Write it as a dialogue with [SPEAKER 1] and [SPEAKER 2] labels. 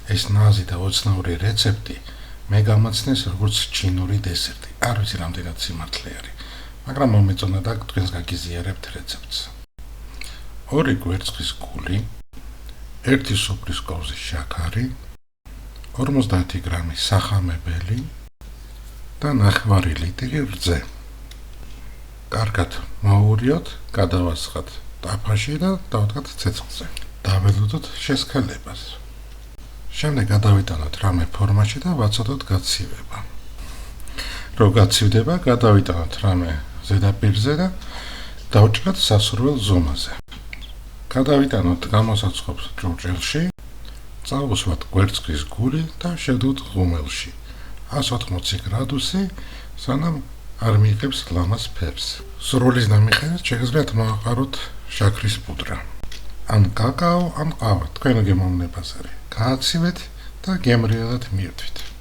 [SPEAKER 1] ეს ნაზი და ოცნაური რეცეპტი მე გამაცნეს როგორც ჩინური დესერტი. არ ვიცი რამდენად სიმართლე არის, მაგრამ მომეწონა და თქვენს გაგიზიარებთ რეცეპტს. 2 კვერცხის გული, 1 სუფრის კოვზი შაქარი, 50 გრამი სახამებელი და 9 ლიტრი რძე. კარგად მოურიოთ, გადავასხათ ტაფაში და დავდგათ ცეცხლზე. დაველოდოთ შესქელებას. შემდეგ გადავიტანოთ რამე ფორმაში და ვაცოდოთ გაცივება. რო გაცივდება, გადავიტანოთ რამე ზედაპირზე და დავჭრათ სასურველ ზომაზე. გადავიტანოთ გამოსაცხობს ჭურჭელში, წავუსვათ კვერცხის გული და შევდოთ ღუმელში 180 გრადუსი, სანამ არ მიიღებს ლამაზ ფერს. სროლის დამიხელეთ შეგიძლიათ მოაყაროთ შაქრის პუდრა. ან კაკაო, ან ყავა, თქვენ გემოვნებას არის. გააცივეთ და გემრიელად მიერთვით.